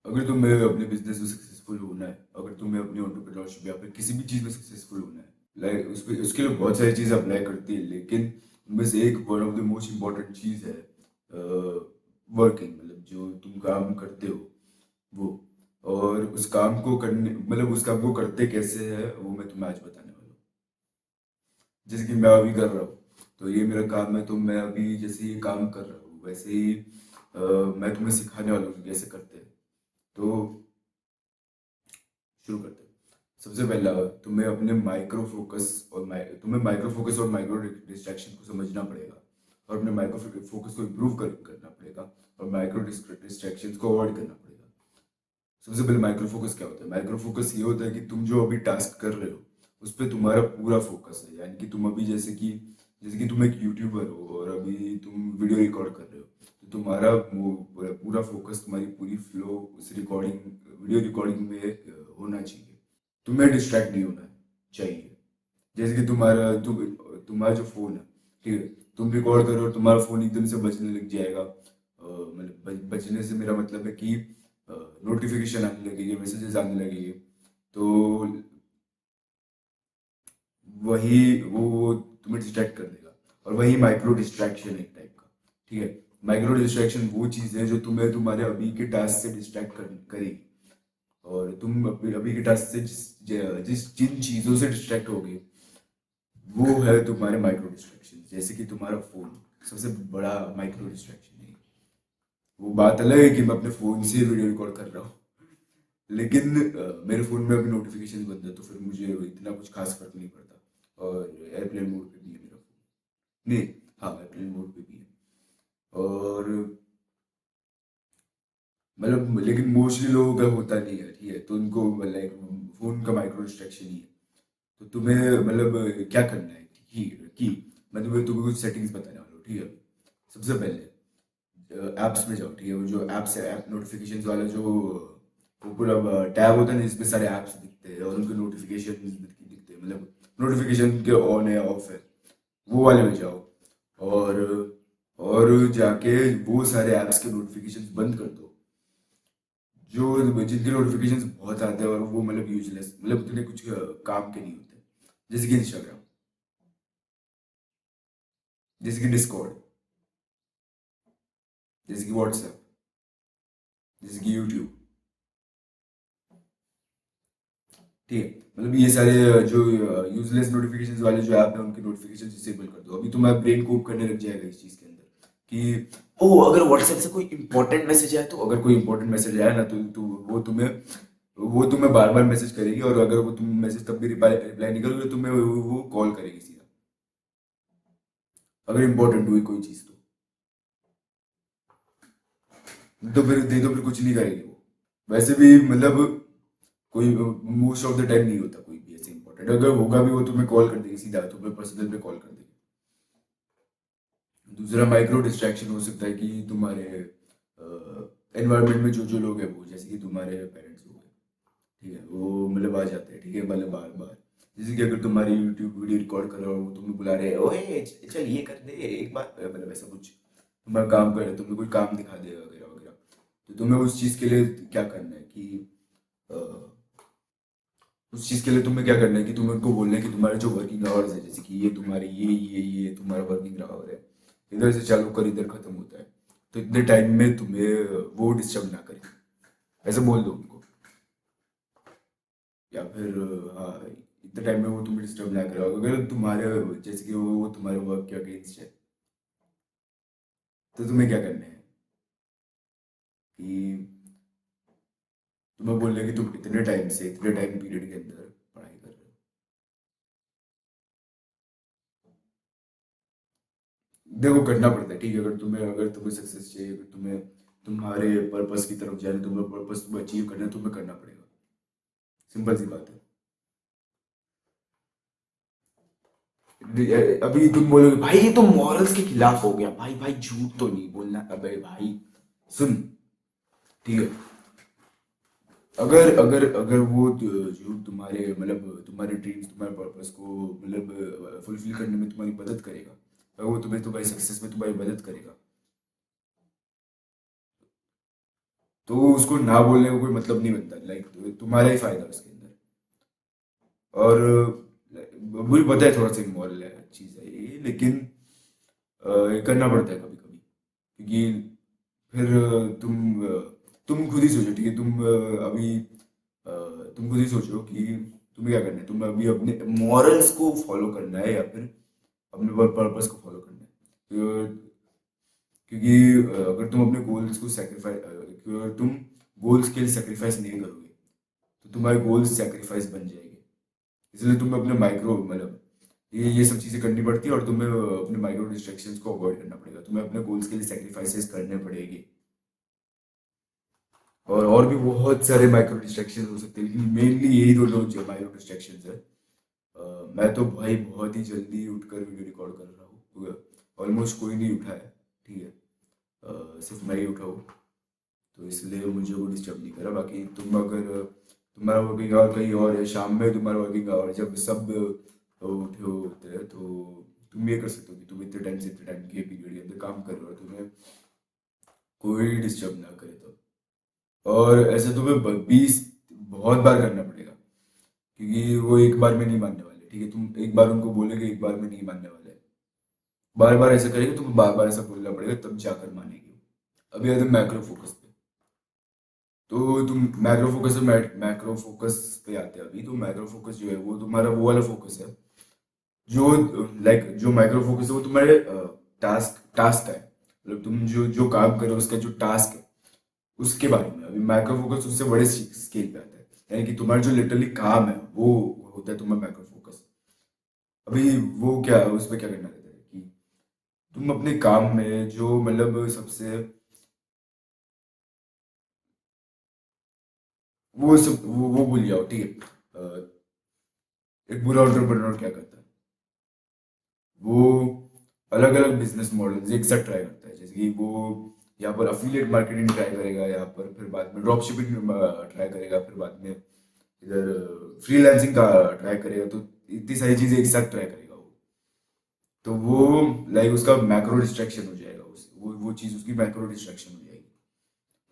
अगर तुम्हें अपने बिजनेस में सक्सेसफुल होना है, अगर तुम्हें अपनी एंटरप्रेन्योरशिप या फिर किसी भी चीज़ में सक्सेसफुल होना है, लाइक उसके लिए बहुत सारी चीज़ें अप्लाई करती है, लेकिन उनमें से एक one of the most important चीज़ है वर्किंग, मतलब जो तुम काम करते हो वो। और उस काम को करने, मतलब उस काम को करते कैसे है वो मैं तुम्हें आज बताने वाला हूँ। जैसे कि मैं अभी कर रहा हूँ, तो ये मेरा काम है, तो मैं अभी जैसे ये काम कर रहा हूँ वैसे ही मैं तुम्हें सिखाने वाला हूँ कि कैसे करते हैं। तो शुरू करते हैं। सबसे पहला, तुम्हें माइक्रो फोकस और माइक्रो डिस्ट्रैक्शन को समझना पड़ेगा, और अपने माइक्रो फोकस को इम्प्रूव करना पड़ेगा, और माइक्रो डिस्ट्रैक्शन को अवॉइड करना पड़ेगा। सबसे पहले माइक्रो फोकस क्या होता है? माइक्रो फोकस ये होता है कि तुम जो अभी टास्क कर रहे हो उस पर तुम्हारा पूरा फोकस है, यानी कि तुम अभी जैसे कि तुम एक यूट्यूबर हो और अभी तुम वीडियो रिकॉर्ड कर रहे हो, तो तुम्हारा वो पूरा फोकस, तुम्हारी पूरी फ्लो उस वीडियो रिकॉर्डिंग में होना चाहिए। तुम्हें डिस्ट्रैक्ट नहीं होना चाहिए। जैसे कि तुम्हारा जो फोन है, ठीक है, तुम रिकॉर्ड करो और तुम्हारा फोन एकदम से बजने लग जाएगा, मतलब बजने से मेरा मतलब है कि नोटिफिकेशन आने लगेगी, मैसेजेस आने लगेंगे, तो वो तुम्हें डिस्ट्रैक्ट कर देगा। और वही माइक्रो डिस्ट्रैक्शन है एक टाइप का, ठीक है। माइक्रो डिस्ट्रैक्शन वो चीज़ है जो तुम्हें तुम्हारे अभी के टास्क से डिस्ट्रैक्ट करेगी, और तुम अभी अभी के टास्क से जिन चीज़ों से डिस्ट्रैक्ट होगे वो है तुम्हारे माइक्रो डिस्ट्रैक्शन। जैसे कि तुम्हारा फोन सबसे बड़ा माइक्रो डिस्ट्रैक्शन है। वो बात अलग है कि मैं अपने फोन से वीडियो रिकॉर्ड कर रहा हूँ, लेकिन मेरे फोन में अभी नोटिफिकेशन बंद है, तो फिर मुझे इतना कुछ खास फर्क नहीं पड़ता। और एयरप्लेन मोड पे भी है मेरा फोन। नहीं, हाँ, एयरप्लेन मोड पे भी है। और मतलब लेकिन मोस्टली लोगों का होता नहीं है, ठीक है, तो उनको लाइक फोन का माइक्रो डिस्ट्रैक्शन ही है। तो तुम्हें मतलब क्या करना है कि मैं तुम्हें कुछ सेटिंग्स बताने वाला हूँ, ठीक है। सबसे पहले ऐप्स में जाओ, ठीक है। वो जो ऐप्स है, ऐप नोटिफिकेशन वाला जो वो पूरा टैब होता है ना, जिसमें सारे ऐप्स दिखते हैं और उनके नोटिफिकेशन दिखते हैं, मतलब नोटिफिकेशन के ऑन है ऑफ है, वो वाले में जाओ। और जाके वो सारे ऐप्स के नोटिफिकेशन बंद कर दो, जो जिनके नोटिफिकेशन बहुत आते हैं और वो मतलब यूजलेस, मतलब इतने कुछ काम के नहीं होते। जैसे कि इंस्टाग्राम, जैसे कि डिस्कॉर्ड, जैसे कि व्हाट्सएप, जैसे कि यूट्यूब, ठीक है। मतलब ये सारे जो यूजलेस नोटिफिकेशंस वाले जो ऐप है उनके नोटिफिकेशन डिसेबल कर दो। अभी तुम्हारा ब्रेन कोप करने लग जाएगा इस चीज के अंदर कि ओ, अगर व्हाट्सएप से कोई इंपॉर्टेंट मैसेज आया, तो अगर कोई इंपॉर्टेंट मैसेज आया ना, तो वो तुम्हें बार बार मैसेज करेगी, और अगर वो तुम मैसेज तब भी रिप्लाई रिप्लाई नहीं करोगे तो तुम्हें वो कॉल करेगी सीधा, अगर इंपॉर्टेंट हुई कोई चीज तो फिर कुछ नहीं करेगी वो। वैसे भी मतलब कोई मोस्ट ऑफ द टाइम नहीं होता कोई भी ऐसे इंपॉर्टेंट, अगर होगा भी वो तुम्हें कॉल कर देगी सीधा, तुम्हें पर्सनल पे कॉल कर देगी। दूसरा माइक्रो डिस्ट्रैक्शन हो सकता है कि तुम्हारे एनवायरनमेंट में जो जो लोग हैं, वो जैसे कि तुम्हारे पेरेंट्स हो गए, ठीक है, वो मतलब आ जाते हैं, ठीक है, मतलब बार बार। जैसे कि अगर तुम्हारी यूट्यूब वीडियो रिकॉर्ड कर रहे हो, वो तुम्हें बुला रहे हैं, ओए चल ये कर दे एक बार, मतलब ऐसा कुछ तुम्हारा काम कर रहे, तुम्हें कोई काम दिखा दे वगैरह वगैरह। तो तुम्हें उस चीज़ के लिए क्या करना है कि अ, उस चीज़ के लिए तुम्हें क्या करना है कि तुम्हें उनको बोलना है कि तुम्हारे जो वर्किंग आवर्स है, जैसे कि ये तुम्हारा वर्किंग आवर है, इधर से चालू कर इधर खत्म होता है, तो इतने टाइम में तुम्हें वो डिस्टर्ब ना करे, ऐसे बोल दो उनको। या फिर हाँ, इतने टाइम में वो तुम्हें डिस्टर्ब ना करे, अगर तुम्हारे जैसे कि वो तुम्हारे वर्क के अगेंस्ट है, तो तुम्हें क्या करना है कि तुम्हें बोलना है कि तुम इतने टाइम से इतने टाइम पीरियड के अंदर पढ़ाई कर रहे हो। देखो, करना पड़ता है, ठीक है। अगर तुम्हें सक्सेस चाहिए, अगर तुम्हें तुम्हारे पर्पस की तरफ जाना है, तुम्हें पर्पस तुम्हें अचीव करना है, तुम्हें करना पड़ेगा। सिंपल सी बात है। अभी तुम बोलोगे भाई ये तो मॉरल्स के खिलाफ हो गया, भाई भाई झूठ तो नहीं बोलना, अबे भाई सुन, ठीक है। अगर अगर अगर वो जो तुम्हारे मतलब तुम्हारे ड्रीम्स, तुम्हारे पर्पस को मतलब फुलफिल करने में तुम्हारी मदद करेगा, अगर वो तुम्हें तुम्हारी सक्सेस में तुम्हारी मदद करेगा, तो उसको ना बोलने का कोई मतलब नहीं बनता, लाइक तुम्हारा ही फायदा है उसके अंदर। और मुझे पता है थोड़ा सा इमोरल है चीज़ है ये, लेकिन ये करना पड़ता है कभी कभी, क्योंकि फिर तुम खुद ही सोचो, ठीक है, तुम खुद ही सोचो कि तुम्हें क्या करना है, तुम्हें अभी अपने मॉरल्स को फॉलो करना है या फिर अपने पर्पस को फॉलो करना है। क्योंकि अगर तुम अपने गोल्स को सेक्रीफाइस अगर तुम गोल्स के लिए सेक्रीफाइस नहीं करोगे तो तुम्हारे गोल्स सेक्रीफाइस बन जाएंगे। इसलिए तुम्हें अपने माइक्रो मतलब ये सब चीज़ें करनी पड़ती है, और तुम्हें अपने माइक्रो डिस्ट्रैक्शंस को अवॉइड करना पड़ेगा, तुम्हें अपने गोल्स के लिए सेक्रीफाइसेस करने पड़ेगी। और भी बहुत सारे माइक्रो डिस्ट्रैक्शन हो सकते हैं, लेकिन मेनली यही दो माइक्रो डिस्ट्रैक्शन है। मैं तो भाई बहुत ही जल्दी उठकर वीडियो रिकॉर्ड कर रहा हूँ, ऑलमोस्ट कोई नहीं उठा है, ठीक है, सिर्फ मैं ही उठा हूँ, तो इसलिए मुझे वो डिस्टर्ब नहीं करा। बाकी तुम अगर तुम्हारा वर्किंग आवर कहीं और है, शाम में तुम्हारा वर्किंग आवर जब सब उठे होते हैं, तो तुम ये कर सकते हो कि तुम इतने टाइम से इतने टाइम के पीरियड के अंदर काम कर रहे हो, तुम्हें कोई डिस्टर्ब ना करे तो। और ऐसे तुम्हें 20 बहुत बार करना पड़ेगा, क्योंकि वो एक बार में नहीं मानने वाले, ठीक है, तुम एक बार उनको बोलोगे एक बार में नहीं मानने वाले, बार बार ऐसा करेंगे, तुम्हें बार बार ऐसा बोलना पड़ेगा तब जाकर मानेंगे। अभी आते मैक्रो फोकस पे। तो तुम मैक्रो फोकस पे आते हैं अभी। तो मैक्रो फोकस जो है वो तुम्हारा वो वाला फोकस है जो जो माइक्रो फोकस है वो तुम्हारे टास्क टास्क का है, मतलब तुम जो जो काम करो उसका जो टास्क है उसके बारे में। अभी माइक्रो फोकस उससे बड़े स्केल पे आता है, यानी कि तुम्हारा जो लिटरली काम है वो होता है तुम्हारा माइक्रो फोकस। अभी वो क्या उस पर क्या करना रहता है कि तुम अपने काम में जो मतलब सबसे वो भूल जाओ, ठीक है। एक बुरा एंटरप्रेन्योर क्या करता है, वो अलग अलग बिजनेस मॉडल एक साथ ट्राई करता है, जैसे कि वो यहाँ पर अफिलिएट मार्केटिंग ट्राई करेगा, यहाँ पर फिर बाद में ड्रॉप शिपिंग ट्राई करेगा, फिर बाद में इधर फ्रीलांसिंग का ट्राई करेगा, तो इतनी सारी चीजें एक साथ ट्राई करेगा वो। तो वो लाइक उसका मैक्रो डिस्ट्रैक्शन हो जाएगा, वो चीज उसकी मैक्रो डिस्ट्रैक्शन हो जाएगी।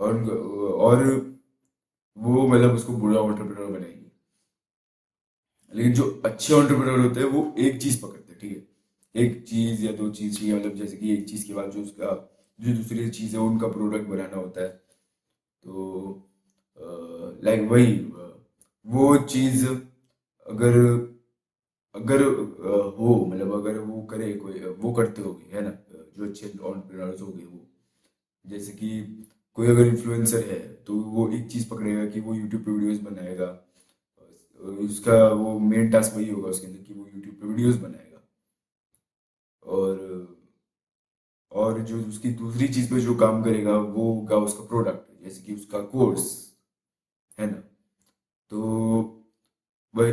और वो मतलब उसको बुरा एंटरप्रेन्योर बनाएगी। लेकिन जो अच्छे एंटरप्रेन्योर होते हैं वो एक चीज पकड़ते हैं, ठीक है, एक चीज या दो चीज की, मतलब जैसे कि एक चीज के बाद जो उसका जो दूसरी चीज है उनका प्रोडक्ट बनाना होता है। तो लाइक वही वो चीज अगर अगर हो मतलब अगर वो करे कोई वो करते होगे है ना, जो अच्छे एंटरप्रेन्योर्स हो गए वो, जैसे कि कोई अगर इन्फ्लुएंसर है तो वो एक चीज पकड़ेगा कि वो यूट्यूब पे वीडियोस बनाएगा, उसका वो मेन टास्क वही होगा उसके अंदर कि वो यूट्यूब पे वीडियोस बनाएगा। और और जो उसकी दूसरी चीज पे जो काम करेगा वो होगा उसका प्रोडक्ट, जैसे कि उसका कोर्स, है ना। तो वही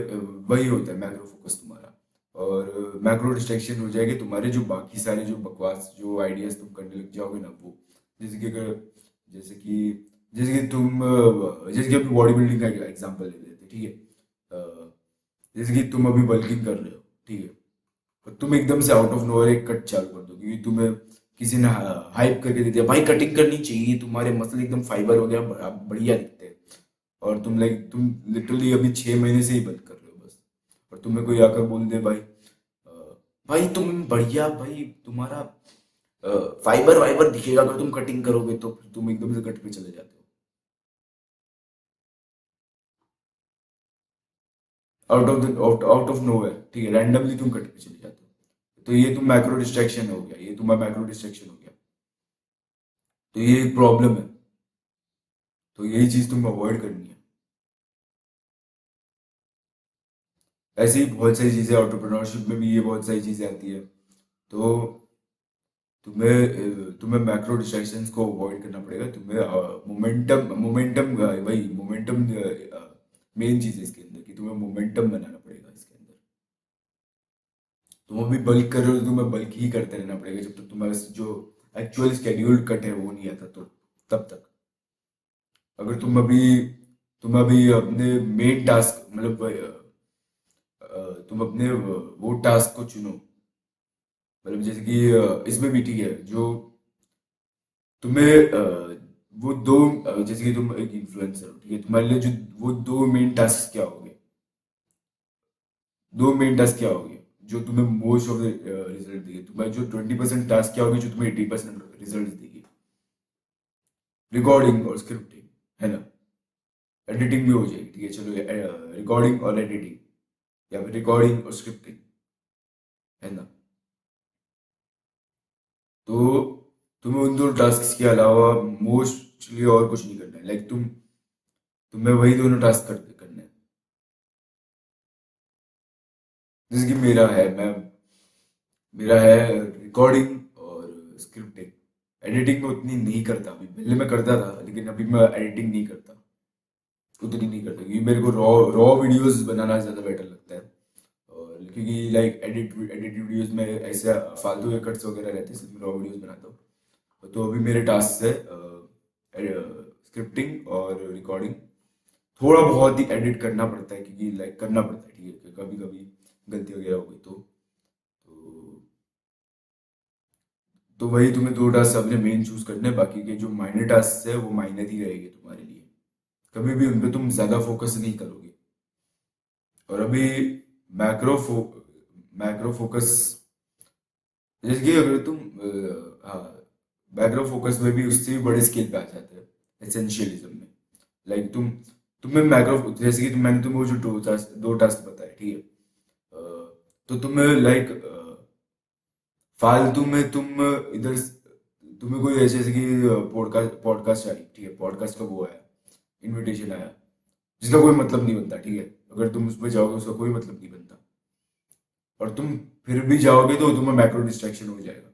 वही होता है मैक्रो फोकस तुम्हारा। और मैक्रो डिस्ट्रैक्शन हो जाएगी तुम्हारे जो बाकी सारे जो बकवास जो आइडियाज तुम करने लग जाओगे ना वो, जैसे कि अगर जैसे कि जैसे कि अपनी बॉडी बिल्डिंग का एग्जांपल ले लेते हैं, ठीक है। जैसे कि तुम अभी बल्किंग कर रहे हो, ठीक है, और तुम एकदम से आउट ऑफ नोवेयर एक कट चालू कर दो, क्योंकि तुम्हें किसी ने हाइप करके दे दिया भाई कटिंग करनी चाहिए, तुम्हारे मसल एकदम फाइबर हो गया, बढ़िया दिखते हैं। और तुम लिटरली अभी 6 महीने से ही बल्क कर रहे हो बस, और तुम्हें कोई आकर बोल दे भाई भाई तुम बढ़िया भाई तुम्हारा फाइबर वाइबर दिखेगा अगर तुम कटिंग करोगे, तो फिर तुम एकदम से कट पे चले जाते हो आउट ऑफ नोवेयर, ठीक है, रैंडमली तुम कट पे चले जाते हो। तो ये तुम मैक्रो डिस्ट्रैक्शन हो गया, ये तुम्हारा मैक्रो डिस्ट्रैक्शन हो गया। तो ये एक प्रॉब्लम है, तो यही चीज तुम्हें अवॉइड करनी है। ऐसे ही बहुत सारी चीजें एंटरप्रेन्योरशिप में भी ये बहुत सारी चीजें आती है। तो तुम्हें मैक्रो डिस्ट्रैक्शंस को अवॉइड करना पड़ेगा, तुम्हें मोमेंटम मोमेंटम वही मोमेंटम मेन चीज है इसके अंदर, कि तुम्हें मोमेंटम बनाना पड़ेगा इसके अंदर। तुम अभी बल्क कर रहे हो तो तुम्हें बल्क ही करते रहना पड़ेगा जब तक तुम्हारा जो एक्चुअल स्केड्यूल्ड कट है वो नहीं आता, तो तब तक। अगर तुम अभी अपने मेन टास्क मतलब तुम अपने वो टास्क को चुनो, मतलब जैसे कि इसमें भी ठीक है, जो तुम्हें वो दो जैसे कि तुम एक इन्फ्लुएंसर हो, ठीक है, तुम्हारे लिए जो वो दो मेन टास्क क्या होंगे, दो मेन टास्क क्या होंगे जो तुम्हें मोस्ट ऑफ द रिजल्ट देगी, तुम्हारे जो 20% टास्क क्या होगी जो तुम्हें 80% रिजल्ट देगी? रिकॉर्डिंग और स्क्रिप्टिंग, है ना? एडिटिंग भी हो जाएगी, ठीक है, चलो रिकॉर्डिंग और एडिटिंग, या फिर रिकॉर्डिंग और स्क्रिप्टिंग, है ना? तो तुम्हें उन दो टास्क के अलावा मोस्टली और कुछ नहीं करना है, लाइक तुम्हें वही दोनों टास्क करने हैं। जैसे कि मेरा है रिकॉर्डिंग और स्क्रिप्टिंग। एडिटिंग में उतनी नहीं करता, अभी पहले मैं करता था लेकिन अभी मैं एडिटिंग नहीं करता, उतनी नहीं करता, क्योंकि मेरे को रॉ रॉ वीडियोस बनाना ज़्यादा बेटर लगता है। और क्योंकि लाइक एडिट वीडियोस में ऐसे फालतू के कट्स वगैरह रहते हैं, सिर्फ मैं रॉ वीडियोस बनाता हूँ। तो अभी मेरे टास्क है स्क्रिप्टिंग और रिकॉर्डिंग। थोड़ा बहुत ही एडिट करना पड़ता है, क्योंकि लाइक करना पड़ता है, ठीक है, कभी कभी गलती वगैरह हो गई तो वही तुम्हें दो टास्क अपने मेन चूज करने हैं, बाकी के जो माइनर टास्क है वो माइनर ही रहेंगे तुम्हारे लिए, कभी भी उन पे तुम ज्यादा फोकस नहीं करोगे। और अभी मैक्रो फो मैक्रो फोकस, जैसे कि अगर तुम हाँ, मैक्रो फोकस में भी उससे भी बड़े स्केल पे आ जाते हैं एसेंशियलिज्म में। लाइक तुम्हें मैक्रो, जैसे कि मैंने तुम्हें वो जो दो टास्क बताए, ठीक है, तो तुम्हें लाइक फालतू में तुम्हें कोई ऐसे, जैसे कि पॉडकास्ट आई, ठीक है, पॉडकास्ट का वो आया, इनविटेशन आया, जिसका कोई मतलब नहीं बनता, ठीक है, अगर तुम उसमें जाओगे उसका कोई मतलब नहीं बनता, और तुम फिर भी जाओगे तो तुम्हें मैक्रो डिस्ट्रैक्शन हो जाएगा।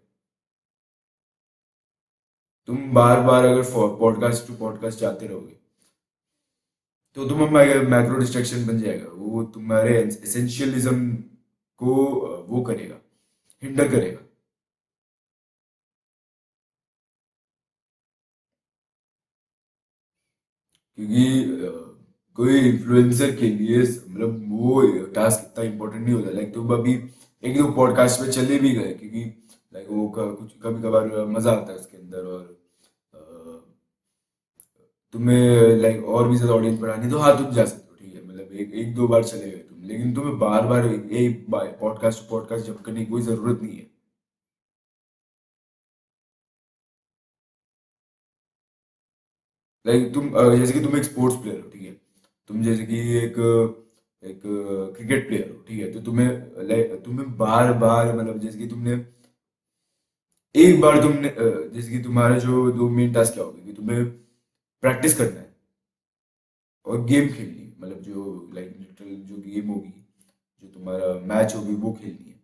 तुम बार बार अगर पॉडकास्ट टू पॉडकास्ट जाते रहोगे तो तुम्हें मैक्रो डिस्ट्रैक्शन बन जाएगा, वो तुम्हारे एसेंशियलिज्म को वो करेगा, हिंडर करेगा। क्योंकि कोई इन्फ्लुएंसर के लिए मतलब वो टास्क इतना इम्पोर्टेंट नहीं होता, लाइक तुम अभी एक दो पॉडकास्ट में चले भी गए, क्योंकि लाइक वो कुछ कभी कभार मजा आता है उसके अंदर, और अ, तुम्हें लाइक और भी ज्यादा ऑडियंस बढ़ानी है, तो हाँ तुम जा सकते हो, ठीक है, मतलब एक एक दो बार चले गए तुम, लेकिन तुम्हें बार बार एक पॉडकास्ट पॉडकास्ट जब करने की कोई जरूरत नहीं है। लाइक जैसे कि तुम एक स्पोर्ट्स प्लेयर हो, ठीक है, तुम जैसे कि एक एक क्रिकेट प्लेयर हो, ठीक है, तो तुम्हें बार बार, मतलब जैसे कि तुमने एक बार जैसे कि तुम्हारा जो दो मेन टास्क क्या होगा कि तुम्हें प्रैक्टिस करना है और गेम खेलनी है, मतलब जो लाइक लिटरल जो गेम होगी, जो तुम्हारा मैच होगी वो खेलनी है,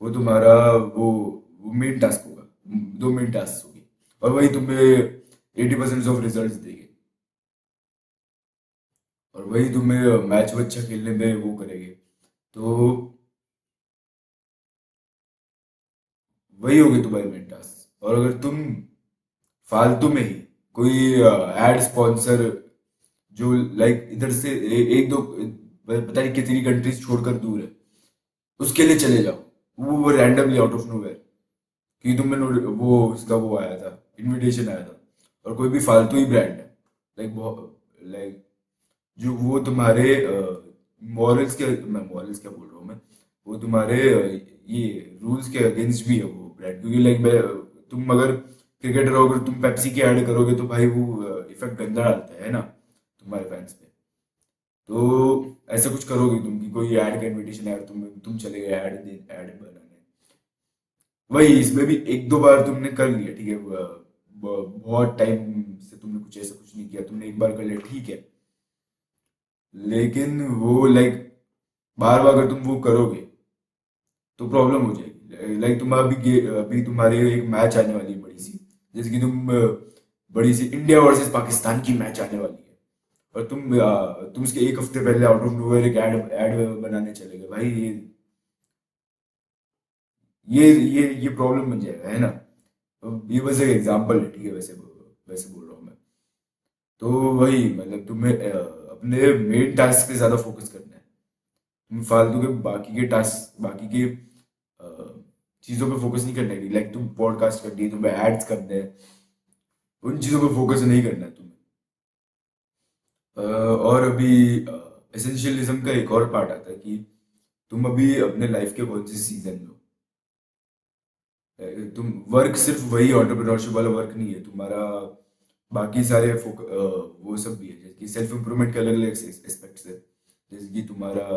वो तुम्हारा वो मेन टास्क होगा, दो मेन टास्क होगी, और वही तुम्हें 80% ऑफ रिजल्ट देंगे, और वही तुम्हें मैच में अच्छा खेलने में वो करेंगे। तो वही होगी तुम्हारी मेन टास्क। और अगर तुम फालतू में ही कोई एड स्पॉन्सर जो लाइक इधर से एक दो पता नहीं कितनी कंट्रीज छोड़कर दूर है, उसके लिए चले जाओ, वो रैंडमली आउट ऑफ नोवेयर, कि तुम्हें वो उसका वो आया था, इनविटेशन आया था, और कोई भी फालतू ही ब्रांड है, लाइक जो वो तुम्हारे मॉरल्स के, मैं मॉरल्स क्या बोल रहा हूँ मैं, वो तुम्हारे ये रूल्स के अगेंस्ट भी है वो ब्रांड, क्योंकि लाइक तुम अगर क्रिकेटर हो, अगर तुम पेप्सी की ऐड करोगे तो भाई वो इफेक्ट गंदा डालता है ना तुम्हारे फैंस पे। तो ऐसा कुछ करोगे तुम कि कोई ऐड का इनविटेशन है और तुम चले गए ऐड बनाने, वही इसमें भी एक दो बार तुमने कर लिया, ठीक है, बहुत टाइम से तुमने कुछ ऐसा कुछ नहीं किया, तुमने एक बार कर लिया, ठीक है, लेकिन वो लाइक बार बार अगर तुम वो करोगे तो प्रॉब्लम हो जाएगी। लाइक अभी तुम्हारी एक मैच आने वाली है बड़ी सी, जैसे कि बड़ी सी इंडिया वर्सेस पाकिस्तान की मैच आने वाली है, और तुम उसके एक हफ्ते पहले आउट ऑफ नोवेयर एक एड बनाने चले गए, भाई ये प्रॉब्लम बन जाएगा, है ना? तो ये बस एक एग्जांपल है, ठीक है, वैसे बोल रहा हूँ मैं। तो वही मतलब तुम्हें अपने मेन टास्क पे ज्यादा फोकस करना है, तुम फालतू के बाकी के चीजों पे फोकस नहीं करना है, लाइक तुम पॉडकास्ट करनी है, तुम्हें एड्स करने हैं, उन चीज़ों पर फोकस नहीं करना है तुम्हें। और अभी एसेंशियलिज्म का एक और पार्ट आता है कि तुम अभी अपने लाइफ के कौन से सीजन में हो। तुम वर्क सिर्फ वही एंटरप्रेन्योरशिप वाला वर्क नहीं है तुम्हारा, बाकी सारे वो सब भी है, जैसे कि सेल्फ इम्प्रूवमेंट के अलग अलग एस्पेक्ट्स है। जैसे कि तुम्हारा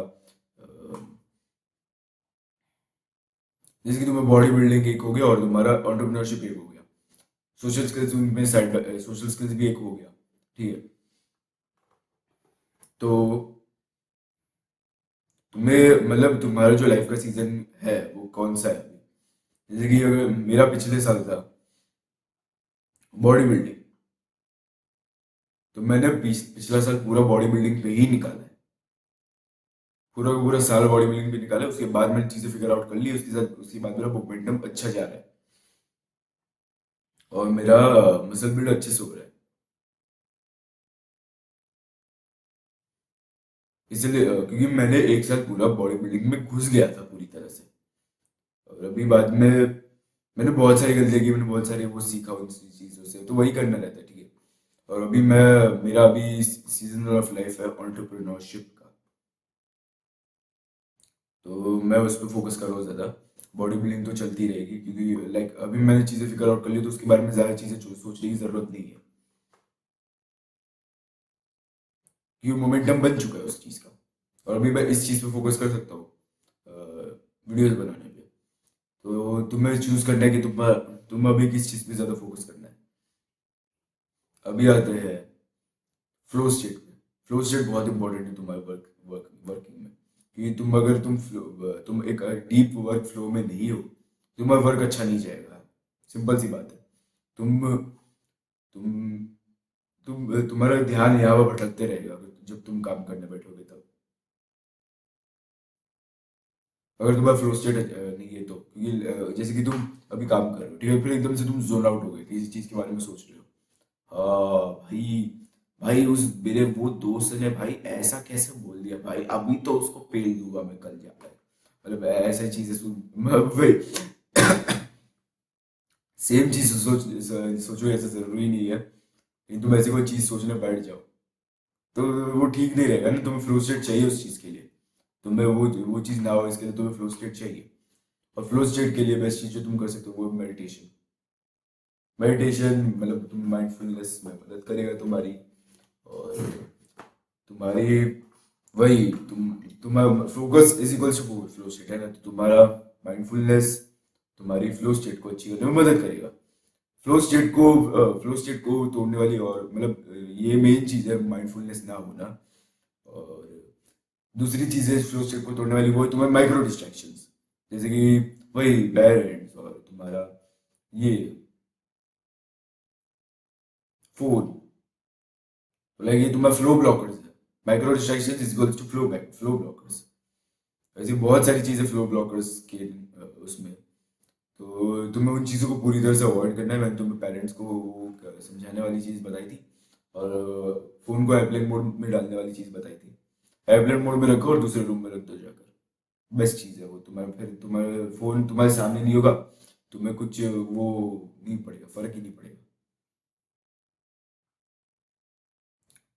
जैसे कि तुम्हें बॉडी बिल्डिंग एक हो गया और तुम्हारा एंटरप्रेन्योरशिप एक हो गया। सोशल स्किल्स में साइड सोशल स्किल्स भी एक हो गया। ठीक है। तो तुम्हें मतलब तुम्हारा जो लाइफ का सीजन है वो कौन सा है। जैसे कि अगर मेरा पिछले साल था बॉडी बिल्डिंग, तो मैंने पिछला साल पूरा बॉडी बिल्डिंग पे ही निकाला है। पूरा का पूरा साल बॉडी बिल्डिंग पे निकाला है। उसके बाद मैंने चीजें फिगर आउट कर ली, उसके बाद मेरा मोमेंटम अच्छा जा रहा है और मेरा मसल बिल्ड अच्छे से हो रहा है। इसलिए क्योंकि मैंने एक साल पूरा बॉडी बिल्डिंग में घुस गया था पूरी तरह से। और अभी बाद में मैंने बहुत सारी गलतियाँ की, मैंने बहुत सारे वो सीखा उन चीज़ों से, तो वही करना रहता है। ठीक है। और अभी मैं मेरा अभी सीजन ऑफ लाइफ है एंटरप्रेन्योरशिप का, तो मैं उस पर फोकस कर रहा हूँ ज़्यादा। बॉडी बिल्डिंग तो चलती रहेगी क्योंकि लाइक अभी मैंने चीज़ें फिगर आउट कर ली, तो उसके बारे में ज़्यादा चीज़ें सोचने की ज़रूरत नहीं है क्योंकि मोमेंटम बन चुका है उस चीज़ का। और अभी मैं इस चीज़ पे फोकस कर सकता हूँ वीडियोस बनाने पे। तो तुम्हें चूज करना है कि तुम अभी किस चीज़ पे ज़्यादा फोकस करना है। अभी आते हैं फ्लो स्टेट पे। फ्लो स्टेट बहुत इंपॉर्टेंट है तुम्हारे वर्किंग में, क्योंकि तुम एक डीप वर्क फ्लो में नहीं हो, तुम्हारा वर्क अच्छा नहीं जाएगा। सिंपल सी बात है। तुम तुम तुम्हारा ध्यान यहाँ वहाँ भटकते रहेगा जब तुम काम करने बैठोगे तब। अगर तुम्हारा फ्लो स्टेट नहीं है तो, क्योंकि जैसे कि तुम अभी काम कर रहे हो, ठीक है, फिर एकदम से तुम जोन आउट हो गए किसी चीज़ के बारे में सोच रहे हो। हाँ भाई, भाई उस मेरे वो दोस्त ने भाई ऐसा कैसे बोल दिया भाई, अभी तो उसको पेल दूंगा मैं कल जाकर। मतलब ऐसी चीजें सुन भाई। सेम चीज सोचो ऐसा जरूरी नहीं है कि तुम ऐसी कोई चीज सोचने बैठ जाओ, तो वो ठीक नहीं रहेगा ना। तुम्हें फ्लो स्टेट चाहिए उस चीज के लिए। तुम्हें वो चीज ना हो इसके लिए तुम्हें फ्लो स्टेट चाहिए। और फ्लो स्टेट के लिए बेस्ट चीज जो तुम कर सकते हो वो मेडिटेशन। मेडिटेशन मतलब तुम माइंडफुलनेस में मदद करेगा तुम्हारी। और तुम्हारी वही तुम्हारा focus is equals to flow state है ना, तो तुम्हारा माइंडफुलनेस तुम्हारी फ्लो स्टेट को अच्छी करने में मदद करेगा। फ्लो स्टेट को तोड़ने वाली और मतलब ये मेन चीज़ है माइंडफुलनेस ना होना। और दूसरी चीज़ है फ्लो स्टेट को तोड़ने वाली, वो है तुम्हारे माइक्रो डिस्ट्रैक्शंस। जैसे कि वही पेरेंट्स और तुम्हारा ये फोन, लाइक ये तुम्हारा फ्लो ब्लॉकर्स है। Micro distraction is equals to flow blockers. ऐसी बहुत सारी चीज़ें फ्लो ब्लॉकर्स के उसमें। तो तुम्हें उन चीज़ों को पूरी तरह से अवॉइड करना है। मैंने तुम्हें पेरेंट्स को वो समझाने वाली चीज़ बताई थी, और फ़ोन को एयरप्लेन मोड में डालने वाली चीज़ बताई थी। एयरप्लेन मोड में रखो और दूसरे रूम में रख दो जाकर। बेस्ट चीज़ है वो। तुम्हारा फिर तुम्हारे फ़ोन तुम्हारे सामने नहीं होगा, तुम्हें कुछ वो नहीं पड़ेगा, फ़र्क ही नहीं पड़ेगा।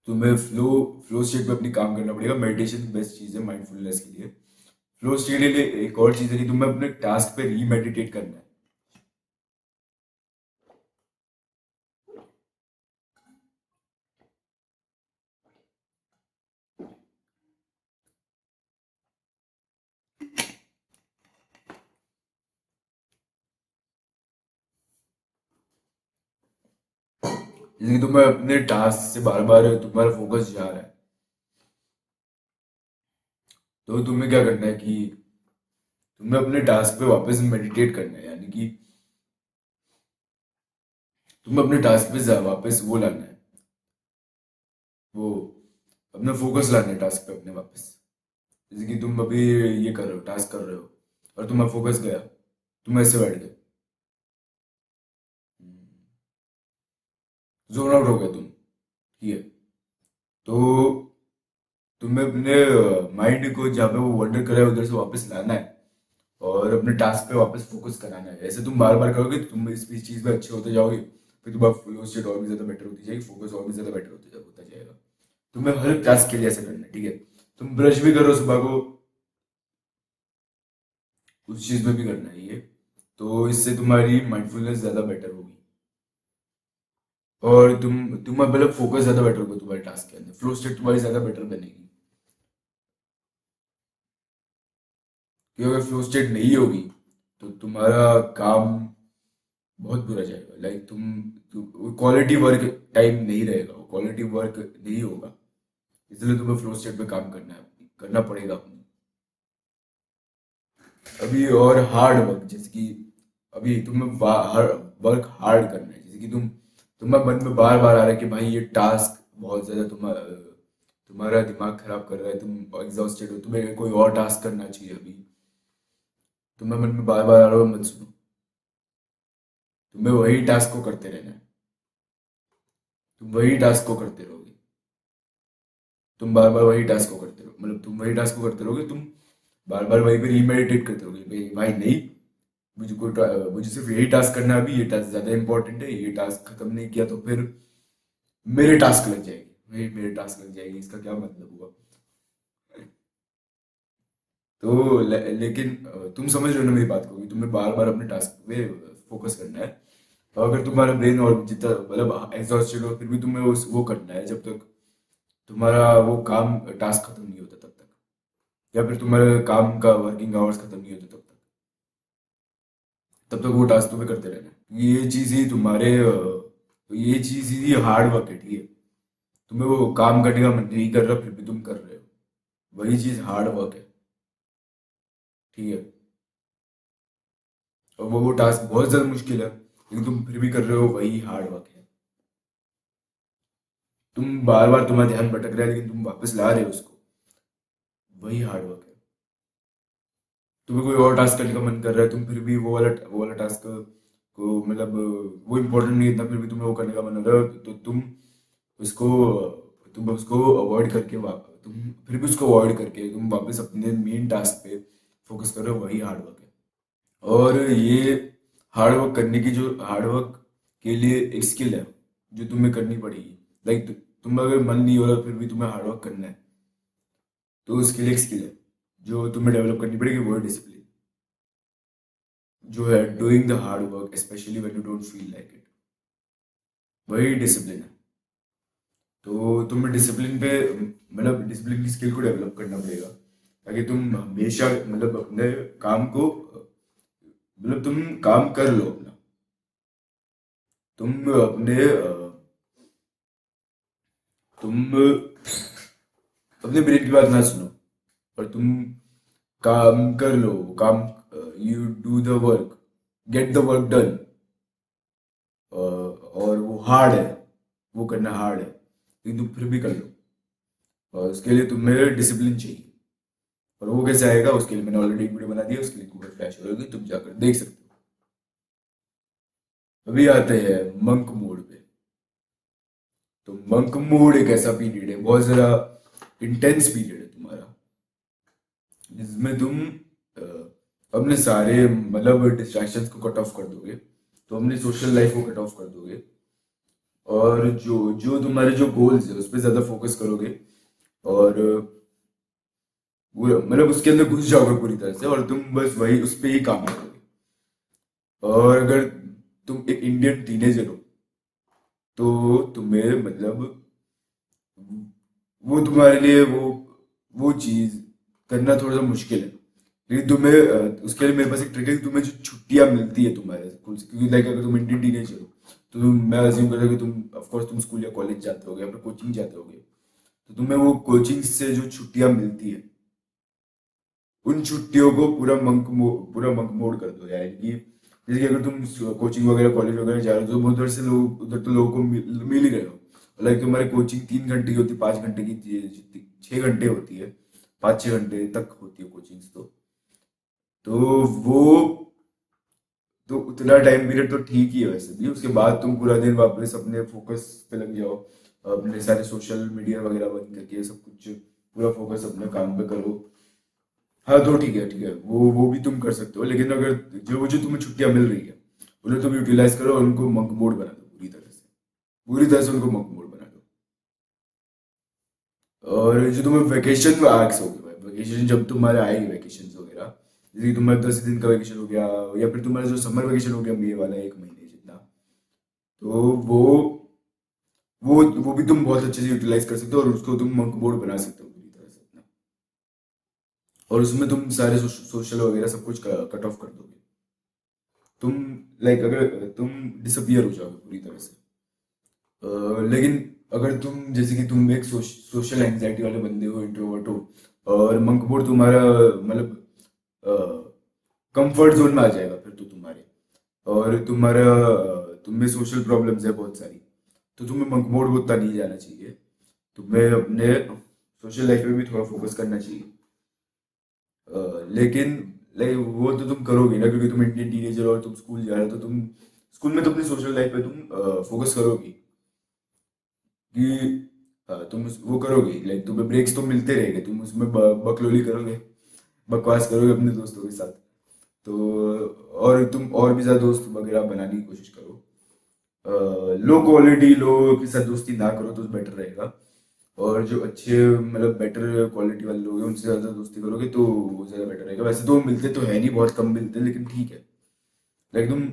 तुम्हें फ्लो स्टेट पे अपनी काम करना पड़ेगा। मेडिटेशन बेस्ट चीज़ है माइंडफुलनेस के लिए। फ्लो स्टेट के लिए एक और चीज़ है कि तुम्हें अपने टास्क पे री मेडिटेट करना है। जैसे कि तुम्हें अपने टास्क से बार बार तुम्हारा फोकस जा रहा है, तो तुम्हें क्या करना है कि तुम्हें अपने टास्क पे वापस मेडिटेट करना है। यानी कि तुम्हें अपने टास्क पे वापस वो लाना है, वो अपना फोकस लाना है टास्क पे अपने वापस। जैसे कि तुम अभी ये कर रहे हो, टास्क कर रहे हो, और तुम्हारा फोकस गया, तुम ऐसे बैठ गए, जोन आउट हो गए तुम। ठीक है। तो तुम्हें अपने माइंड को जहाँ पे वो वंडर कर रहा है उधर से वापस लाना है और अपने टास्क पे वापस फोकस कराना है। ऐसे तुम बार बार करोगे तो तुम इस चीज पे अच्छे होते जाओगे, फिर तुम्हारा फ्लो स्टेट और भी ज्यादा बेटर होती जाएगी, फोकस और भी ज्यादा बेटर होता जाएगा। तुम्हें हर टास्क के लिए ऐसा करना है, ठीक है। तुम ब्रश भी करो सुबह को, उस चीज में भी करना है ये। तो इससे तुम्हारी माइंडफुलनेस ज्यादा बेटर होगी, और तुम मतलब फोकस ज्यादा बेटर होगा तुम्हारे टास्क के अंदर, फ्लो स्टेट तुम्हारी ज्यादा बेटर बनेगी। क्योंकि अगर फ्लो स्टेट नहीं होगी तो तुम्हारा काम बहुत बुरा जाएगा। लाइक तुम क्वालिटी वर्क टाइम नहीं रहेगा, क्वालिटी वर्क नहीं होगा। इसलिए तुम्हें फ्लो स्टेट पे काम करना पड़ेगा अपने। अभी और हार्ड वर्क, जैसे कि अभी तुम्हें वर्क हार्ड करना है, जैसे कि तुम्हारे मन में बार बार आ रहा है कि भाई ये टास्क बहुत ज्यादा तुम्हारा दिमाग खराब कर रहा है, तुम एग्जॉस्टेड हो, तुम्हें कोई और टास्क करना चाहिए। अभी तुम्हारे मन में बार बार आ रहा हो, मत सुनो। तुम्हें वही टास्क को करते रहना है, तुम वही टास्क को करते रहोगे। तुम बार बार वही टास्क को करते रहो, मतलब तुम वही टास्क को करते रहोगे, तुम बार बार वही पे रीमेडिटेट करते रहोगे, भाई नहीं, मुझे सिर्फ यही टास्क करना है, अभी ये टास्क ज्यादा इंपॉर्टेंट है, ये टास्क खत्म नहीं किया तो फिर मेरे टास्क लग जाएगी, मेरे टास्क लग जाएगी, इसका क्या मतलब हुआ। तो लेकिन तुम समझ रहे हो ना मेरी बात को, कि तुम्हें बार बार अपने टास्क पे फोकस करना है। तो अगर तुम्हारा ब्रेन और जितना मतलब एग्जॉस्टेड हो, फिर भी तुम्हें वो करना है जब तक तुम्हारा वो काम टास्क खत्म नहीं होता तब तक, या फिर तुम्हारे काम का वर्किंग आवर्स खत्म नहीं होते तब तक वो टास्क तुम्हें करते रहना है। ये चीज ही हार्ड वर्क है, ठीक है। तुम्हें वो काम करने का मन नहीं कर रहा, फिर भी तुम कर रहे हो, वही चीज हार्ड वर्क है, ठीक है। और वो टास्क बहुत ज्यादा मुश्किल है, लेकिन तुम फिर भी कर रहे हो, वही हार्ड वर्क है। तुम बार बार तुम्हारा ध्यान भटक रहा है, लेकिन तुम वापस ला रहे हो उसको, वही हार्ड वर्क है। तुम्हें कोई और टास्क करने का मन कर रहा है, तुम फिर भी वो वाला टास्क को मतलब वो इम्पोर्टेंट नहीं है इतना, फिर भी तुम्हें वो करने का मन हो रहा है, तो उसको तुम उसको अवॉइड करके तुम फिर भी उसको अवॉइड करके तुम वापस अपने मेन टास्क पे फोकस कर रहे हो, वही हार्ड वर्क है। और ये हार्ड वर्क के लिए एक स्किल है जो तुम्हें करनी पड़ेगी। लाइक तुम अगर मन नहीं हो रहा फिर भी तुम्हें हार्ड वर्क करना है, तो उसके लिए एक स्किल है जो तुम्हें डेवलप करनी पड़ेगी, वो है डिसिप्लिन। जो है doing the hard work specially when you don't feel like it, वही डिसिप्लिन है। तो तुम्हें डिसिप्लिन पे मतलब डिसिप्लिन की स्किल को डेवलप करना पड़ेगा, ताकि तुम हमेशा मतलब अपने काम को मतलब तुम काम कर लो अपना। तुम अपने तुम अपने ब्रेन की बात ना सुनो, पर तुम काम कर लो, काम, you do the work, get the work done. और वो हार्ड है, वो करना हार्ड है, लेकिन तुम फिर भी कर लो। और उसके लिए तुम्हें डिसिप्लिन चाहिए, और वो कैसे आएगा, उसके लिए मैंने ऑलरेडी एक वीडियो बना दिया, उसके लिंक ऊपर फ्लैश हो जाएगी, तुम जाकर देख सकते हो। अभी आते हैं मंक मोड पे। तो मंक मोड एक ऐसा पीरियड है, बहुत ज़्यादा इंटेंस पीरियड है तुम्हारा, जिसमें तुम अपने सारे मतलब डिस्ट्रैक्शंस को कट ऑफ कर दोगे, तो अपनी सोशल लाइफ को कट ऑफ कर दोगे, और जो जो तुम्हारे जो गोल्स है उस पर ज़्यादा फोकस करोगे, और मतलब उसके अंदर घुस जाओगे पूरी तरह से, और तुम बस वही उस पर ही काम करोगे। और अगर तुम एक इंडियन टीनेजर हो, तो तुम्हें मतलब वो तुम्हारे लिए वो चीज करना थोड़ा सा मुश्किल है। लेकिन तुम्हें उसके लिए मेरे पास एक ट्रिक है कि तुम्हें जो छुट्टियां मिलती है तुम्हारे स्कूल से, क्योंकि लाइक अगर तुम इंडियन टीनेजर हो, तो मैं अज्यूम करता हूँ कि तुम ऑफ कोर्स तुम स्कूल या कॉलेज जाते होगे या फिर कोचिंग जाते होगे, तो तुम्हें वो कोचिंग से जो छुट्टियां मिलती है, उन छुट्टियों को पूरा मंक मोड कर दो यार, कि जैसे कि अगर तुम कोचिंग वगैरह कॉलेज वगैरह जा रहे हो, तो उधर से लोग उधर तो लोगों को मिल ही रहे हो। लाइक तुम्हारी कोचिंग 3 घंटे की होती है, 5 घंटे की, 6 घंटे होती है, 5-6 घंटे तक होती है कोचिंग तो वो तो उतना टाइम पीरियड तो ठीक ही है वैसे भी। उसके बाद तुम पूरा दिन वापस अपने फोकस पे लग जाओ, अपने सारे सोशल मीडिया वगैरह बंद करके सब कुछ पूरा फोकस अपने काम पे करो। हाँ तो ठीक है, ठीक है, वो भी तुम कर सकते हो, लेकिन अगर जो तुम्हें छुट्टियां मिल रही है, उन्हें तुम यूटिलाइज करो और उनको मंक मोड बना दो पूरी तरह पूरी तरह से उनको मंक मोड बना दो। और जो तुम्हें वेकेशन आर्क्स हो गए भाई, वेकेशन जब तुम्हारे आएगी वेकेशन वगैरह, जैसे कि तुम्हारा 10 दिन का वेकेशन हो गया, या फिर तुम्हारा जो समर वेकेशन हो गया मई वाला 1 महीने जितना, तो वो भी तुम बहुत अच्छे से यूटिलाइज कर सकते हो, और उसको तुम मंक मोड बना सकते हो पूरी तरह से अपना। और उसमें तुम सारे सोशल वगैरह सब कुछ कट ऑफ कर दोगे। तुम लाइक अगर तुम डिसअपियर हो जाओगे पूरी तरह से। लेकिन अगर तुम जैसे कि तुम एक सोशल एंग्जाइटी वाले बंदे हो, इंट्रोवर्ट हो, और मंक मोड तुम्हारा मतलब कंफर्ट जोन में आ जाएगा फिर तो तुम्हारे, और तुम में सोशल प्रॉब्लम्स है बहुत सारी, तो तुम्हें मंक मोड में उतना नहीं जाना चाहिए। तुम्हें अपने सोशल लाइफ में भी थोड़ा फोकस करना चाहिए। लेकिन लाइक वो तो तुम करोगे ना, क्योंकि तुम इंडियन टीनेजर और तुम स्कूल जा रहे हो, तो तुम स्कूल में तो अपनी सोशल लाइफ पे तुम फोकस करोगी कि तुम वो करोगे, लाइक तुम्हें ब्रेक्स तो मिलते रहेंगे, तुम उसमें बकलोली करोगे, बकवास करोगे अपने दोस्तों के साथ। तो और तुम और भी ज़्यादा दोस्त वगैरह बनाने की कोशिश करो। लो क्वालिटी लोगों के साथ दोस्ती ना करो तो बेटर रहेगा। और जो अच्छे मतलब बेटर क्वालिटी वाले लोग हैं उनसे ज़्यादा दोस्ती करोगे तो वो ज़्यादा बेटर रहेगा। वैसे तो मिलते तो है नहीं, बहुत कम मिलते हैं, लेकिन ठीक है। लाइक तुम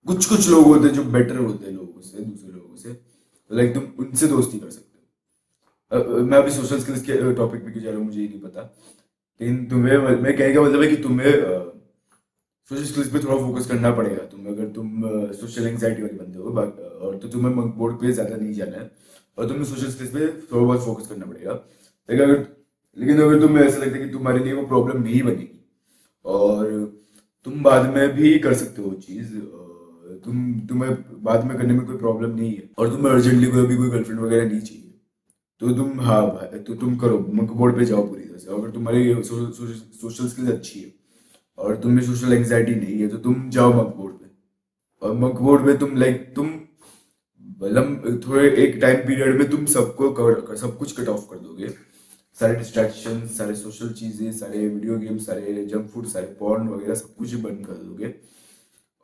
कुछ कुछ लोग होते हैं जो बेटर होते हैं लोगों से, दूसरे लोगों से, तो लाइक तुम उनसे दोस्ती कर सकते हो। मैं अभी सोशल स्किल्स के टॉपिक पे क्यों जा रहा हूँ मुझे ये नहीं पता, लेकिन तुम्हें मैं कहने का मतलब है कि तुम्हें सोशल स्किल्स पे थोड़ा फोकस करना पड़ेगा। तुम अगर तुम सोशल एंग्जाइटी वाले बंदे हो और तो तुम्हें मंक बोर्ड पे ज़्यादा नहीं जाना है, और तुम्हें सोशल स्किल्स पे थोड़ा बहुत फोकस करना पड़ेगा। लेकिन अगर तुम्हें ऐसा लगता है कि तुम्हारे लिए वो प्रॉब्लम नहीं बनेगी, और तुम बाद में भी कर सकते हो वो चीज़, तुम्हें बाद में करने में कोई प्रॉब्लम नहीं है, और तुम्हें अर्जेंटली कोई अभी कोई गर्लफ्रेंड वगैरह नहीं चाहिए, तो तुम हाँ भाई, तो तुम करो मंक बोर्ड पे जाओ पूरी तरह से। अगर तुम्हारी सोशल स्किल्स अच्छी है और तुम्हें सोशल एंग्जाइटी नहीं है, तो तुम जाओ मंक बोर्ड पे। और मंक बोर्ड पे तुम लाइक तुम मतलब थोड़े एक टाइम पीरियड में तुम सबको सब कुछ कट ऑफ कर दोगे, सारे डिस्ट्रैक्शन, सारे सोशल चीजें, सारे वीडियो गेम, सारे जंक फूड, सारे पॉर्न वगैरह सब कुछ बंद कर दोगे।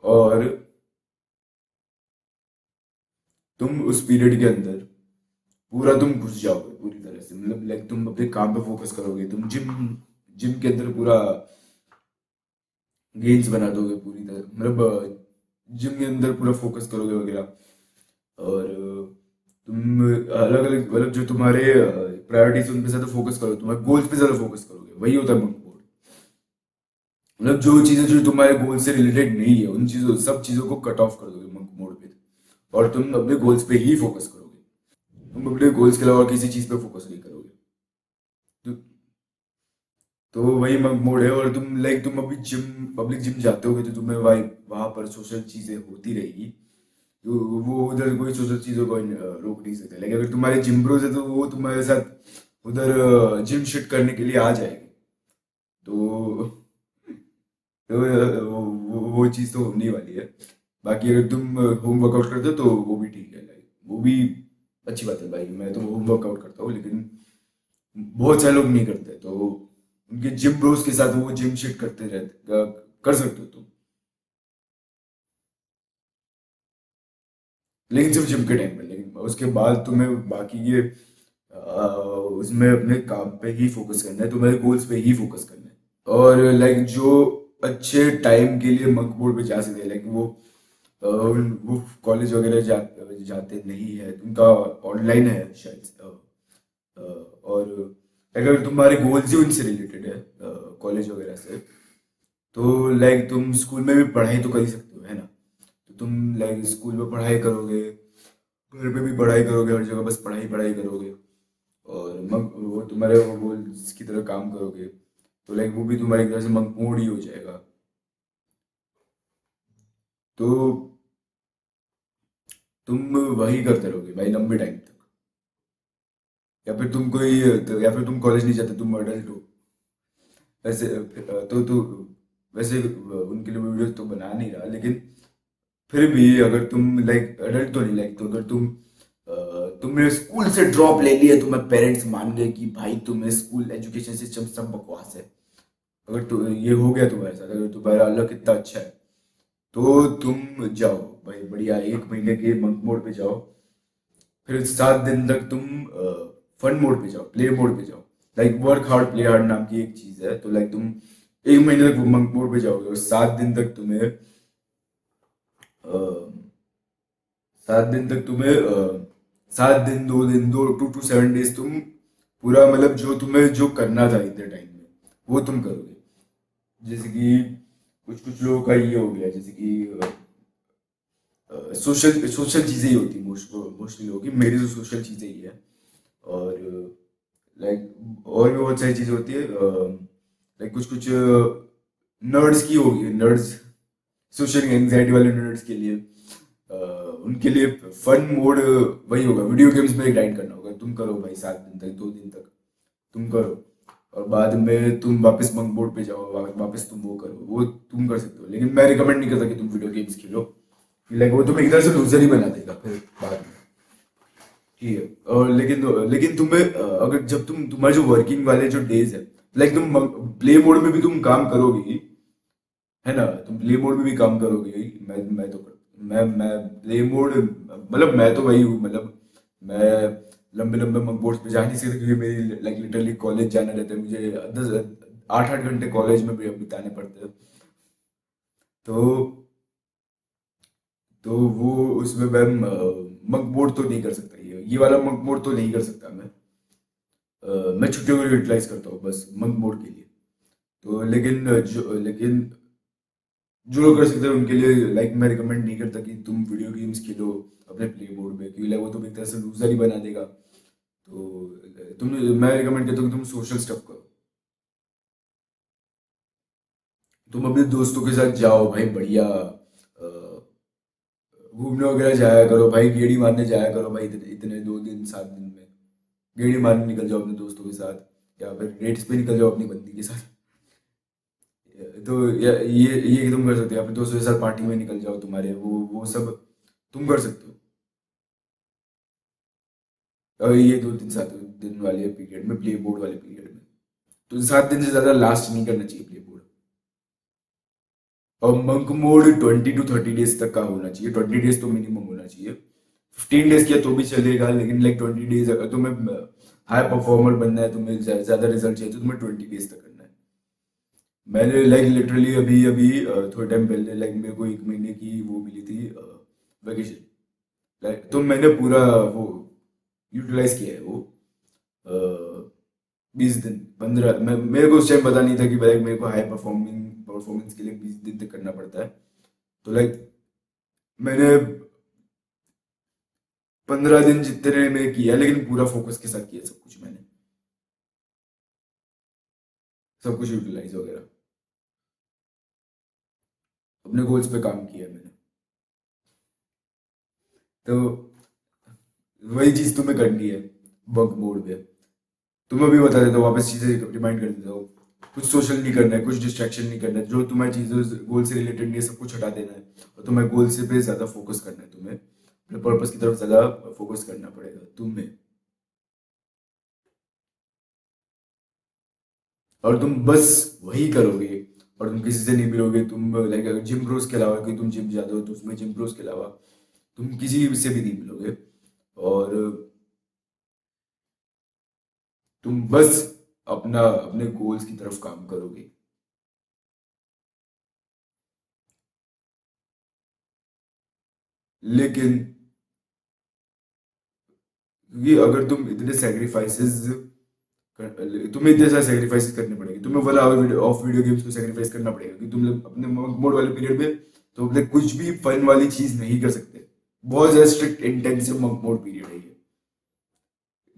और तुम उस पीरियड के अंदर पूरा तुम घुस जाओगे पूरी तरह से, मतलब लाइक तुम अपने काम पे फोकस करोगे, तुम जिम जिम के अंदर पूरा गेन्स बना दोगे पूरी तरह, मतलब जिम के अंदर पूरा फोकस करोगे वगैरह। और तुम अलग अलग मतलब जो तुम्हारे प्रायोरिटीज उन पे ज्यादा फोकस करो, तुम्हारे गोल्स पे ज्यादा फोकस करोगे, वही होता है मंक मोड। मतलब जो चीजें जो तुम्हारे गोल से रिलेटेड नहीं है, उन चीजों सब चीजों को कट ऑफ कर दोगे मंक मोड पे, और तुम अपने गोल्स पे ही फोकस करोगे। तुम अपने गोल्स के अलावा किसी चीज पे फोकस नहीं करोगे। तो, तो वही मंक मोड है। और तुम लाइक तुम अभी जिम पब्लिक जिम जाते होगे, तो तुम्हें वही वहां पर सोशल चीजें होती रहेगी, तो वो उधर कोई सोशल चीजों को रोक नहीं सकते। लेकिन अगर तुम्हारे जिम ब्रोज है तो वो तुम्हारे साथ उधर जिम शिट करने के लिए आ जाएंगे, तो वो चीज़ तो होने वाली है। बाकी अगर तुम होम वर्कआउट करते हो तो वो भी ठीक है, लाइक वो भी अच्छी बात है भाई। मैं तो होम वर्कआउट करता हूँ, लेकिन बहुत सारे लोग नहीं करते, तो उनके जिम ब्रोस के साथ वो जिम शिट करते रहते, कर सकते हो तुम, लेकिन सिर्फ जिम के टाइम पे। लेकिन उसके बाद तुम्हें बाकी ये उसमें अपने काम पे ही फोकस करना है, तुम्हारे गोल्स पे ही फोकस करना है। और लाइक जो अच्छे टाइम के लिए मंक बोर्ड पे जा सकते हैं, लाइक वो कॉलेज वगैरह जाते नहीं है, उनका ऑनलाइन है शायद और अगर तुम्हारे गोल्स ही उनसे रिलेटेड है कॉलेज वगैरह से, तो लाइक तुम स्कूल में भी पढ़ाई तो कर ही सकते हो, है ना। तो तुम लाइक स्कूल में पढ़ाई करोगे, घर पे भी पढ़ाई करोगे, हर जगह बस पढ़ाई पढ़ाई करोगे, और वो तुम्हारे वो गोल्स की तरह काम करोगे, तो लाइक वो भी तुम्हारी एक तरह से मंक मोड ही हो जाएगा। तो तुम वही करते रहोगे भाई लंबे टाइम तक। या फिर तुम कोई या फिर तुम कॉलेज नहीं जाते, तुम अडल्ट हो वैसे, तो वैसे उनके लिए वीडियो तो बना नहीं रहा, लेकिन फिर भी अगर तुम लाइक अडल्ट तो नहीं, लाइक तो अगर तुमने स्कूल से ड्रॉप ले लिया, तुम्हें पेरेंट्स मान गए कि भाई तुम्हें स्कूल एजुकेशन सिस्टम सब बकवास है, अगर तो ये हो गया तुम्हारे साथ, अगर तुम्हारा अल्लाह कितना अच्छा है, तो तुम जाओ भाई बढ़िया 1 महीने के मंक मोड पे जाओ, फिर 7 दिन तक तुम फन मोड पे जाओ, प्ले मोड पे जाओ। Like work hard play hard नाम की एक चीज है, तो लाइक तुम 1 महीने तक मंक मोड पे जाओगे और 7 दिन तक तुम्हें 7 दिन 2 दिन 2 to 7 days तुम पूरा मतलब जो तुम्हें जो करना था इतने टाइम में वो तुम करोगे। जैसे कि कुछ कुछ लोगों का ये हो गया, जैसे कि सोशल सोशल चीज़ें ही होती मोस्टली लोगों की, मेरी तो सोशल चीज़ें ही है। और लाइक और भी बहुत सारी चीज़ें होती है, लाइक कुछ कुछ नर्ड्स की होगी, नर्ड्स सोशल एंग्जाइटी वाले नर्ड्स के लिए उनके लिए फन मोड वही होगा, वीडियो गेम्स में ग्राइंड करना होगा। तुम करो भाई 7 दिन तक, 2 दिन तक तुम करो, और बाद में तुम वापस मंक मोड पे जाओ, वापस तुम वो करो, वो तुम कर सकते हो। लेकिन मैं रिकमेंड नहीं करता कि तुम वीडियो गेम्स खेलो, लाइक वो तुम्हें एकदम से लूजर ही बना देगा फिर बाद में। ठीक है, और लेकिन तुम्हें अगर जब तुम्हारे जो वर्किंग वाले जो डेज है, लाइक तुम प्ले मोड में भी तुम काम करोगे ही, है ना, तुम प्ले मोड में भी काम करोगे ही। मैं प्ले मोड मतलब मैं तो वही हूँ, मतलब मैं लंबे लंबे मंक बोर्ड्स पे जा नहीं सकता क्योंकि मेरी लाइक लिटरली कॉलेज जाना रहता है मुझे, 8 8 घंटे कॉलेज में बिताने पड़ते हैं। तो वो उसमें मैं मंक मोड तो नहीं कर सकता, ये वाला मंक मोड तो नहीं कर सकता मैं। मैं छुट्टियों को यूटिलाइज करता हूँ बस मंक मोड के लिए। तो लेकिन जो लोग कर सकते हैं उनके लिए लाइक मैं रिकमेंड नहीं करता कि तुम वीडियो गेम्स खेलो अपने प्ले बोर्ड में, क्योंकि लाइक वो तो एक तरह से लूजर ही बना देगा। तो मैं रिकमेंड करता हूँ कि तुम सोशल स्टफ करो, तुम अपने दोस्तों के साथ जाओ भाई बढ़िया, घूमने वगैरह जाया करो भाई, गेड़ी मारने जाया करो भाई, इतने इतने 2 दिन 7 दिन में गेड़ी मारने निकल जाओ अपने दोस्तों के साथ, या फिर डेट्स पे निकल जाओ अपनी बंदी के साथ। तो ये तुम कर सकते हो, अपने दोस्तों के साथ पार्टी में निकल जाओ, तुम्हारे वो सब तुम कर सकते हो। और ये 2 3 7 दिन वाले पीरियड में, प्ले बोर्ड वाले पीरियड में, तो 7 दिन से ज्यादा लास्ट नहीं करना चाहिए प्ले बोर्ड। और मंक मोड 20 to 30 days तक का होना चाहिए, 20 days तो मिनिमम होना चाहिए। 15 days किया तो भी चलेगा, लेकिन लाइक 20 days अगर तुम्हें हाई परफॉर्मर बनना है, तुम्हें ज्यादा रिजल्ट चाहिए, तो तुम्हें 20 days तक करना है। मैंने लाइक लिटरली अभी अभी थोड़े टाइम पहले लाइक मेरे को 1 महीने की वो मिली थी वैकेशन, लाइक तो मैंने पूरा वो यूटिलाइज किया है वो 20 दिन 15, मेरे को उस टाइम पता नहीं था कि लाइक मेरे को हाई परफॉर्मेंस के लिए 20 दिन तक करना पड़ता है। तो लाइक मैंने 15 दिन जितने में किया, लेकिन पूरा फोकस के साथ किया सब कुछ, मैंने सब कुछ यूटिलाइज वगैरह अपने गोल्स पे काम किया मैंने। तो वही चीज तुम्हें करनी है वर्क मोड पे। तुम्हें भी बता देता हूँ, वापस चीजें रिमाइंड कर देता हूँ। कुछ सोशल नहीं करना है, कुछ डिस्ट्रैक्शन नहीं करना है, जो तुम्हारी चीजें गोल से रिलेटेड नहीं है सब कुछ हटा देना है, और तुम्हें गोल से पे ज्यादा फोकस करना है, तुम्हें अपने पर्पस की तरफ ज्यादा फोकस करना पड़ेगा तुम्हें। और तुम बस वही करोगे, और तुम किसी से नहीं मिलोगे, तुम लाइक अगर जिम ब्रोस के अलावा, कि तुम जिम जाते हो तो उसमें जिम ब्रोस के अलावा तुम किसी से भी नहीं मिलोगे, और तुम बस अपने गोल्स की तरफ काम करोगे। लेकिन ये अगर तुम इतने सेक्रीफाइसेस तुम्हें इतने सारे सेक्रीफाइस करने पड़ेंगे, तुम्हें 1 आवर ऑफ वीडियो गेम्स को सेक्रीफाइस करना पड़ेगा कि तुम लोग अपने मोड वाले पीरियड में तो मतलब कुछ भी फन वाली चीज नहीं कर सकते। बहुत ज्यादा स्ट्रिक्ट इंटेंसिव मोड पीरियड है ये,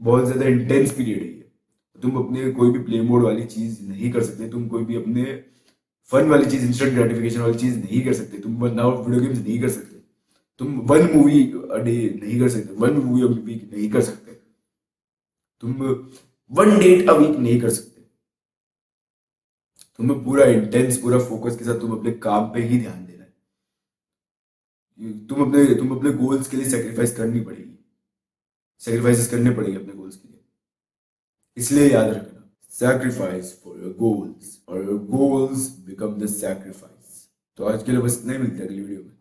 बहुत ज्यादा इंटेंस पीरियड है ये। तुम अपने कोई भी प्ले मोड वाली चीज नहीं कर सकते, तुम कोई भी अपने फन वाली चीज, इंस्टेंट ग्रेटिफिकेशन वाली चीज नहीं कर सकते, तुम 1 आवर वीडियो गेम्स नहीं कर सकते, तुम 1 मूवी अ डे नहीं कर सकते, 1 मूवी अ वीक नहीं कर सकते, तुम 1 डेट अ वीक नहीं कर सकते। तुम्हें पूरा इंटेंस पूरा फोकस के साथ तुम अपने काम पे ही ध्यान देना है। तुम अपने गोल्स के लिए सेक्रीफाइस करनी पड़ेगी, सेक्रीफाइसेस करने पड़ेगी अपने गोल्स के लिए। इसलिए याद रखना, सैक्रिफाइस फॉर योर गोल्स और your goals become the sacrifice. तो आज के लिए बस इतना ही, मिलते हैं अगली वीडियो में।